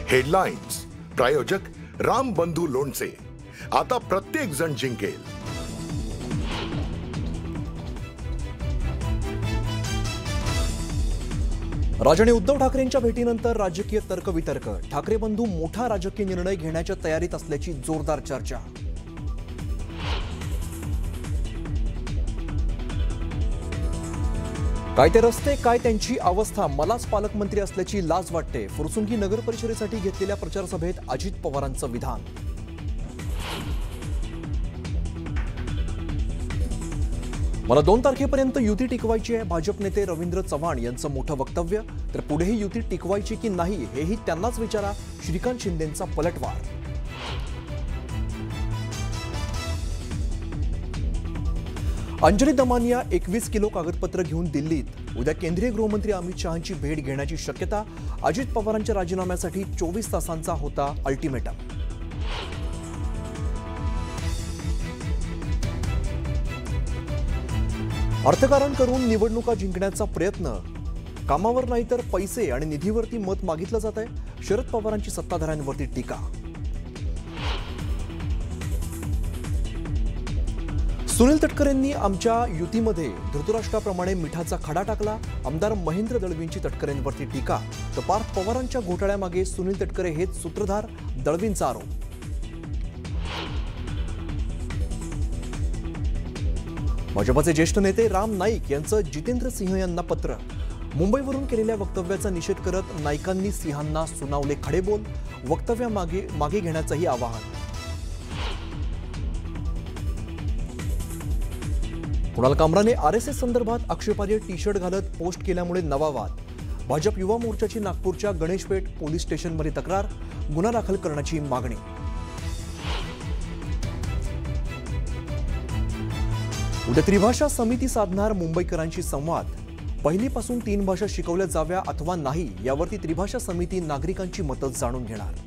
Headlines प्रायोजक राम बंधू लोणचे। आता प्रत्येक जण जिंकेल। राज आणि उद्धव ठाकरेंच्या भेटीनंतर राजकीय तर्कवितर्क। ठाकरे बंधू मोठा राजकीय निर्णय घेण्याच्या तयारीत असल्याची जोरदार चर्चा। काय ते रस्ते, काय त्यांची अवस्था, मलाच पालकमंत्री असल्याची लाज वाटते। फुरसुंगी नगर परिषदेसाठी घेतलेल्या प्रचार सभेत अजित पवारांचं विधान। मला 2 तारखेपर्यंत युती टिकवायची आहे, भाजप नेते रवींद्र चव्हाण यांचं मोठं वक्तव्य। तर पुढेही युती टिकवायची की नाही हेही त्यांनाच विचारा, श्रीकांत शिंदेंचा पलटवार। अंजली दमानिया 21 किलो कागदपत्र घेऊन दिल्लीत। उद्या केंद्रीय गृहमंत्री अमित शहांची भेट घेण्याची शक्यता। अजित पवारांच्या राजीनाम्यासाठी 24 तासांचा होता अल्टिमेटम। अर्थकारण करून निवडणुका जिंकण्याचा प्रयत्न, कामावर नाही तर पैसे आणि निधीवरती मत मागितलं जात आहे। शरद पवारांची सत्ताधाऱ्यांवरती टीका। सुनील तटकरेंनी आमच्या युतीमध्ये धृतराष्ट्राप्रमाणे मिठाचा खडा टाकला। आमदार महेंद्र दळवींची तटकरेंवरती टीका। तर पार्थ पवारांच्या घोटाळ्यामागे सुनील तटकरे हेच सूत्रधार, दळवींचा आरोप। भाजपचे ज्येष्ठ नेते राम नाईक यांचं जितेंद्र सिंह यांना पत्र। मुंबईवरून केलेल्या वक्तव्याचा निषेध करत नाईकांनी सिंहांना सुनावले खडेबोल। वक्तव्यामागे घेण्याचंही आवाहन। कुणाल कामराने आरएसएस संदर्भात आक्षेपार्ह टी-शर्ट घालत पोस्ट केल्यामुळे नवा वाद। भाजप युवा मोर्चाची नागपूरच्या गणेशपेठ पोलीस स्टेशनमध्ये तक्रार, गुन्हा दाखल करण्याची मागणी। उद्या त्रिभाषा समिती साधणार मुंबईकरांशी संवाद। पहिलीपासून 3 भाषा शिकवल्या जाव्या अथवा नाही यावरती त्रिभाषा समिती नागरिकांची मतं जाणून घेणार।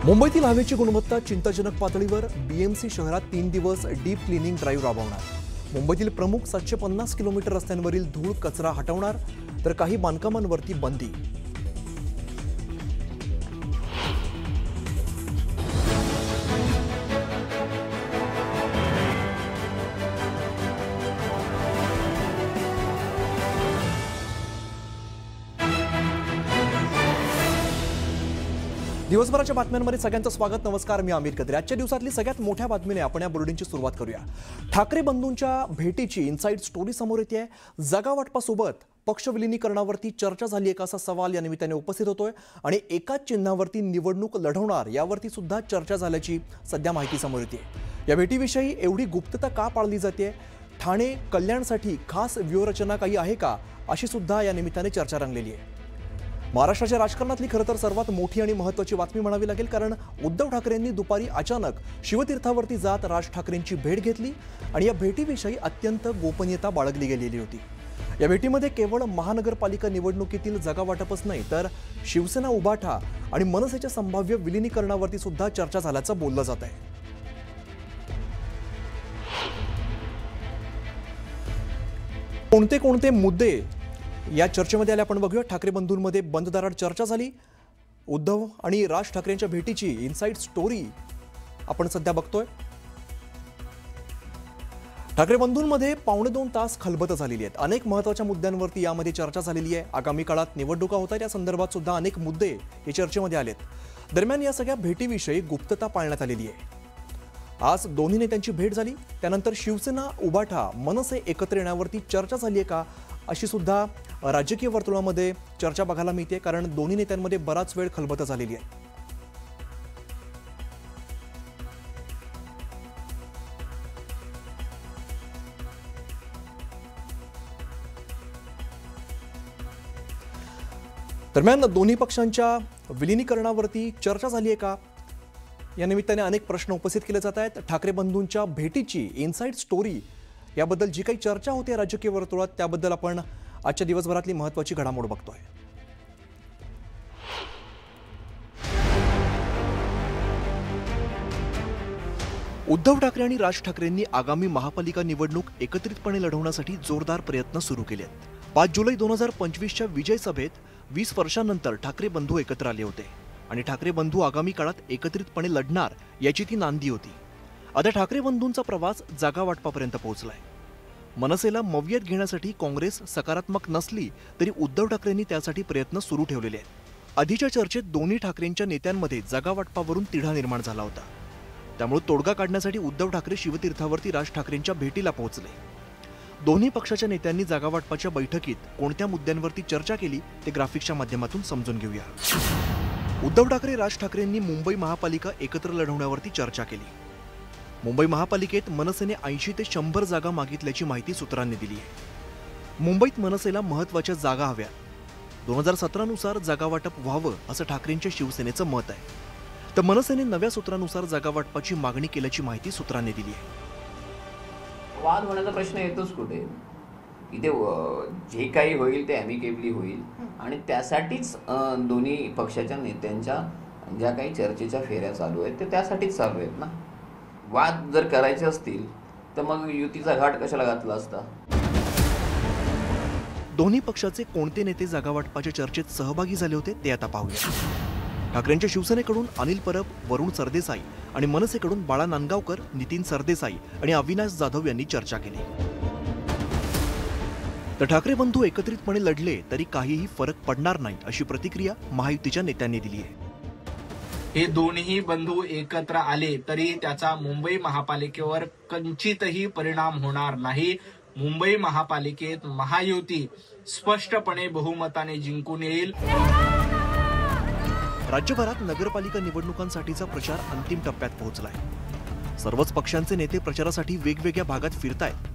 मुंबईतील हवेची गुणवत्ता चिंताजनक पातळीवर। बीएमसी शहरात 3 दिवस डीप क्लिनिंग ड्राईव्ह राबवणार। मुंबईतील प्रमुख 750 किलोमीटर रस्त्यांवरील धूळ कचरा हटवणार, तर काही बांधकामांवरती बंदी। दिवसभराच्या बातम्यांमध्ये सगळ्यांचं स्वागत। नमस्कार, मी अमित कत्रे। आजच्या दिवसातली सगळ्यात मोठ्या बातमीने आपण या बुलेटिनची सुरुवात करूया। ठाकरे बंधूंच्या भेटीची इनसाइड स्टोरी समोर येते आहे। जागावाटपासोबत पक्ष विलीनीकरणावरती चर्चा झाली आहे का असा सवाल या निमित्ताने उपस्थित होतोय आणि एकाच चिन्हावरती निवडणूक लढवणार यावरती सुद्धा चर्चा झाल्याची सध्या माहिती समोर येते। या भेटीविषयी एवढी गुप्तता का पाळली जाते? ठाणे कल्याणसाठी खास व्यूहरचना काही आहे का, अशी सुद्धा या निमित्ताने चर्चा रंगलेली आहे। महाराष्ट्राच्या राजकारणातली खरं तर सर्वात मोठी आणि महत्त्वाची बातमी म्हणावी लागेल, कारण उद्धव ठाकरेंनी दुपारी अचानक शिवतीर्थावरती जात राज ठाकरेंची भेट घेतली आणि या भेटीविषयी अत्यंत गोपनीयता बाळगली गेलेली होती। या भेटीमध्ये केवळ महानगरपालिका निवडणुकीतील जागावाटपच नाही, तर शिवसेना, उभाठा आणि मनसेच्या संभाव्य विलीनीकरणावरती सुद्धा चर्चा झाल्याचं बोललं जात आहे। कोणते मुद्दे या चर्चेमध्ये आले आपण बघूया। ठाकरे बंधूंमध्ये बंद दारात चर्चा झाली। उद्धव आणि राज ठाकरेंच्या भेटीची इनसाइड स्टोरी आपण सध्या बघतोय। ठाकरे बंधूंमध्ये 1.25 तास खलबत झालेली आहेत। अनेक महत्त्वाच्या मुद्द्यांवरती यामध्ये चर्चा झालेली आहे। आगामी काळात निवडणुका होत आहेत, या संदर्भात सुद्धा अनेक मुद्दे या चर्चेमध्ये आलेत। दरम्यान या सगळ्या भेटीविषयी गुप्तता पाळण्यात आलेली आहे। आज दोन्ही नेत्यांची भेट झाली, त्यानंतर शिवसेना, उभाठा, मनसे एकत्र येण्यावरती चर्चा झाली आहे का, अशी सुद्धा राजकीय वर्तुळामध्ये चर्चा बघायला मिळते, कारण दोन्ही नेत्यांमध्ये बराच वेळ खलबत झालेली आहे। दरम्यान दोन्ही पक्षांच्या विलीनीकरणावरती चर्चा झाली आहे का, या निमित्ताने अनेक प्रश्न उपस्थित केले जात आहेत। ठाकरे बंधूंच्या भेटीची इनसाइड स्टोरी याबद्दल जी काही चर्चा होते राजकीय वर्तुळात, त्याबद्दल आपण आजच्या दिवसभरातली महत्त्वाची घडामोड बघतोय। उद्धव ठाकरे आणि राज ठाकरेंनी आगामी महापालिका निवडणूक एकत्रितपणे लढवण्यासाठी जोरदार प्रयत्न सुरू केले आहेत। 5 जुलै 2025च्या विजय सभेत 20 वर्षांनंतर ठाकरे बंधू एकत्र आले होते आणि ठाकरे बंधू आगामी काळात एकत्रितपणे लढणार याची ती नांदी होती. आता ठाकरे बंधूंचा प्रवास जागा वाटपापर्यंत पोहोचलाय. मनसेला मवियत घेण्यासाठी काँग्रेस सकारात्मक नसली तरी उद्धव ठाकरेंनी त्यासाठी प्रयत्न सुरू ठेवलेले आहेत. आधीच्या चर्चेत दोन्ही ठाकरेंच्या नेत्यांमध्ये जागा वाटपावरून तिढा निर्माण झाला होता. त्यामुळे तोडगा काढण्यासाठी उद्धव ठाकरे शिवतीर्थावरती राज ठाकरेंच्या भेटीला पोहोचले. दोन्ही पक्षाच्या नेत्यांनी जागा वाटपाच्या बैठकीत कोणत्या मुद्द्यांवरती चर्चा केली ते ग्राफिक्सच्या माध्यमातून समजून घेऊया. उद्धव ठाकरे राज ठाकरेंनी मुंबई महापालिका एकत्र लढवण्यावरती चर्चा केली. मुंबई महापालिकेत मनसेने 80 ते 100 जागा मागितल्याची माहिती सूत्रांनी दिली आहे. मुंबईत मनसेला महत्त्वाच्या जागा हव्या. 2017 नुसार जागा वाटप व्हावं असं ठाकरेंच्या शिवसेनेचं मत आहे. तर मनसेने नव्या सूत्रानुसार जागा वाटपाची मागणी केल्याची माहिती सूत्रांनी दिली आहे. वाद होण्याचा प्रश्न येतोच कुठे. इथे जे काही होईल ते ॲमिकेबली होईल आणि त्यासाठीच दोन्ही पक्षाच्या नेत्यांच्या ज्या काही चर्चेच्या फेऱ्या चालू आहेत ते त्यासाठीच चालू आहेत ना. वाद जर करायचे असतील तर मग युतीचा घाट कशाला घातला असता. दोन्ही पक्षाचे कोणते नेते जागा वाटपाच्या चर्चेत सहभागी झाले होते ते आता पाहूया. ठाकरेंच्या शिवसेनेकडून अनिल परब, वरुण सरदेसाई आणि मनसेकडून बाळा नांदगावकर, नितीन सरदेसाई आणि अविनाश जाधव यांनी चर्चा केली. तर ठाकरे बंधू एकत्रितपणे लढले तरी काहीही फरक पडणार नाही अशी प्रतिक्रिया महायुतीच्या नेत्यांनी दिली आहे. हे दोन्ही बंधू एकत्र आले तरी त्याचा मुंबई महापालिकेवर किंचितही परिणाम होणार नाही. मुंबई महापालिकेत महायुती स्पष्टपणे बहुमताने जिंकून येईल. राज्यभरात नगरपालिका निवडणुकांसाठीचा प्रचार अंतिम टप्प्यात पोहोचलाय. सर्वच पक्षांचे नेते प्रचारासाठी वेगवेगळ्या भागात फिरतायत.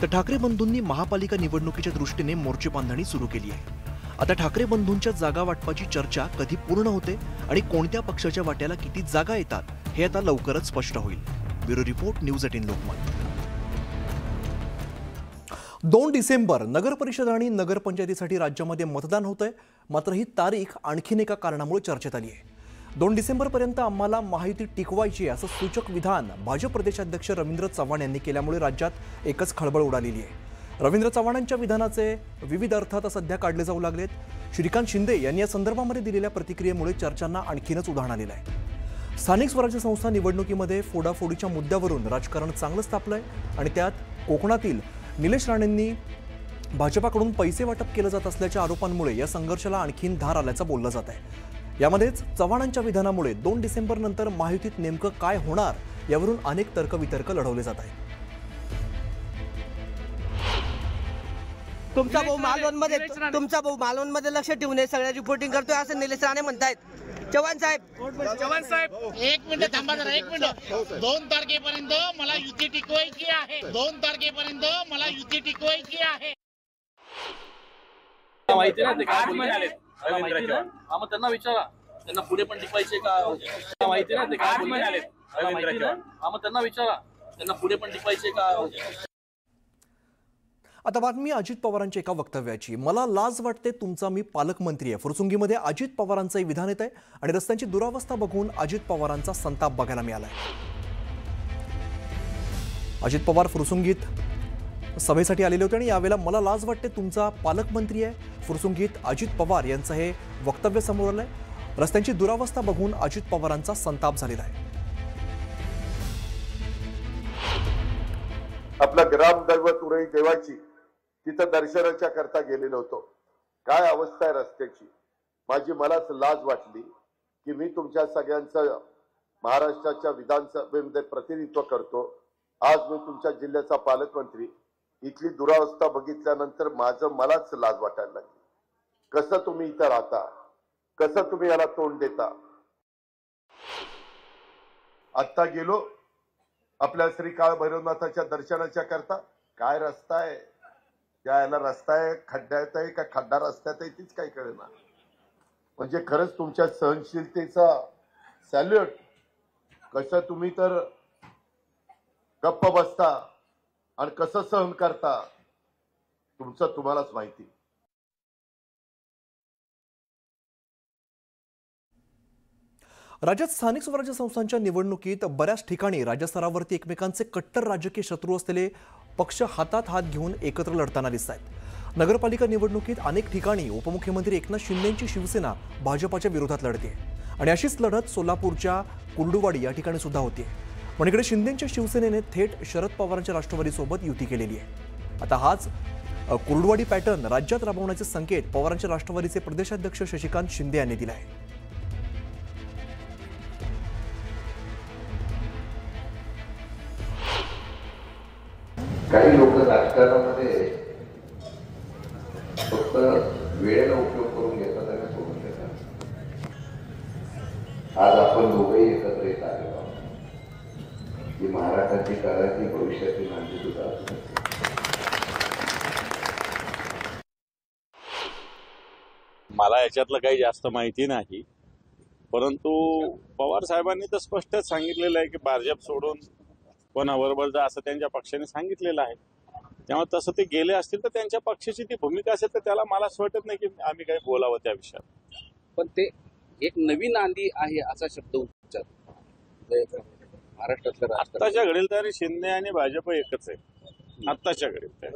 तर ठाकरे बंधूंनी महापालिका निवडणुकीच्या दृष्टीने मोर्चे बांधणी सुरू केली आहे. आता ठाकरे बंधूंच्या जागा वाटपाची चर्चा कधी पूर्ण होते आणि कोणत्या पक्षाच्या वाट्याला किती जागा येतात हे आता लवकरच स्पष्ट होईल. Bureau report, news 18 Lokmat. 2 December नगर परिषद आणि नगरपंचायतीसाठी राज्यामध्ये मतदान होतंय. मात्र ही तारीख आणखीन एका कारणामुळे चर्चेत आली आहे. 2 डिसेंबरपर्यंत आम्हाला महायुती टिकवायची असं सूचक विधान भाजप प्रदेशाध्यक्ष रवींद्र चव्हाण यांनी केल्यामुळे राज्यात एकच खळबळ उडालेली आहे. रवींद्र चव्हाणांच्या विधानाचे विविध अर्थ आता सध्या काढले जाऊ लागलेत. श्रीकांत शिंदे यांनी या संदर्भामध्ये दिलेल्या प्रतिक्रियेमुळे चर्चांना आणखीनच उधाण आलेलं आहे. स्थानिक स्वराज्य संस्था निवडणुकीमध्ये फोडाफोडीच्या मुद्द्यावरून राजकारण चांगलंच तापलंय आणि त्यात कोकणातील निलेश राणेंनी भाजपाकडून पैसे वाटप केलं जात असल्याच्या आरोपांमुळे या संघर्षाला आणखीन धार आल्याचं बोललं जात आहे. यामध्येच चव्हाणांच्या विधानामुळे 2 डिसेंबर नंतर महायुतीत नेमकं काय होणार यावरून अनेक तर्कवितर्क लढवले जात आहेत. तुमचा भाऊ मालवणमध्ये लक्ष ठेवून हे सगळ्या रिपोर्टिंग करतोय असं निलेश राणे म्हणतायत. चव्हाण साहेब एक मिनिट थांबा जरा, एक मिनिट. 2 तारखेपर्यंत मला युती टिकवायची आहे. 2 तारखेपर्यंत मला युती टिकवायची आहे. माहिती ना ते काय बोलले रवींद्र चव्हाण. मग त्यांना विचारा, त्यांना पुढे पण टिकवायचे का माहिती ना ते काय बोलले रवींद्र चव्हाण. मग त्यांना विचारा, त्यांना पुढे पण टिकवायचे का. आता बातमी अजित पवारांच्या एका वक्तव्याची. मला लाज वाटते, तुमचा मी पालकमंत्री आहे. फुरसुंगीमध्ये अजित पवारांचं विधान येत आहे आणि रस्त्यांची दुरावस्था बघून अजित पवारांचा संताप बघायला मिळालाय. अजित पवार फुरसुंगीत सभेसाठी आलेले होते आणि यावेळेला मला लाज वाटते, तुमचा पालकमंत्री आहे. फुरसुंगीत अजित पवार यांचं हे वक्तव्य समोर आलंय. रस्त्यांची दुरावस्था बघून अजित पवारांचा संताप झालेला आहे. आपला ग्राम दैवत उरई देवाची तिथं दर्शनाच्या करता गेलेलो होतो. काय अवस्था आहे रस्त्याची. मलाच लाज वाटली की मी तुमच्या सगळ्यांचं महाराष्ट्राच्या विधानसभेमध्ये प्रतिनिधित्व करतो. आज मी तुमच्या जिल्ह्याचा पालकमंत्री. इथली दुरावस्था बघितल्यानंतर मलाच लाज वाटायला लागली. कसं तुम्ही इथं राहता, कसं तुम्ही याला तोंड देता. आत्ता गेलो आपल्या श्री काळ भैरवनाथाच्या दर्शनाच्या करता. काय रस्ता आहे, यायला रस्ता आहे खड्ड्यात आहे का खड्डा रस्त्यात आहे तीच काही कळेना. म्हणजे खरंच तुमच्या सहनशीलतेचा सॅल्यूट. कसं तुम्ही तर गप्प बसता आणि कसं सहन करता तुमचं तुम्हालाच माहिती. राज्यात स्थानिक स्वराज्य संस्थांच्या निवडणुकीत बऱ्याच ठिकाणी राज्यस्तरावरती एकमेकांचे कट्टर राजकीय शत्रू असलेले पक्ष हातात हात घेऊन एकत्र लढताना दिसत आहेत. नगरपालिका निवडणुकीत अनेक ठिकाणी उपमुख्यमंत्री एकनाथ शिंदेंची शिवसेना भाजपाच्या विरोधात लढते आणि अशीच लढत सोलापूरच्या कुर्डुवाडी या ठिकाणी सुद्धा होती. पण इकडे शिंदेंच्या शिवसेनेने थेट शरद पवारांच्या राष्ट्रवादीसोबत युती केलेली आहे. आता हाच कुर्डुवाडी पॅटर्न राज्यात राबवण्याचे संकेत पवारांच्या राष्ट्रवादीचे प्रदेशाध्यक्ष शशिकांत शिंदे यांनी दिले आहे. काही लोक राजकारणामध्ये फक्त वेळेला उपयोग करून घेतात आणि सोडून देतात. आज आपण दोघेही एकत्र येत आलेलो आहोत. ही महाराष्ट्राची काळाची भविष्याची नांदी सुद्धा असू शकते. मला याच्यातलं काही जास्त माहिती नाही, परंतु पवार साहेबांनी तर स्पष्टच सांगितलेलं आहे की भाजप सोडून कोणाबरोबर जा असं त्यांच्या पक्षाने सांगितलेलं आहे. त्यामुळे तसं ते गेले असतील तर त्यांच्या पक्षाची ती भूमिका असेल तर त्याला मला असं वाटत नाही की आम्ही काही बोलावं त्या विषयात. पण ते एक नवीन नांदी आहे असा शब्द उच्चार महाराष्ट्रातल्या आत्ताच्या घडीला तरी शिंदे आणि भाजप एकच आहे. आत्ताच्या घडीला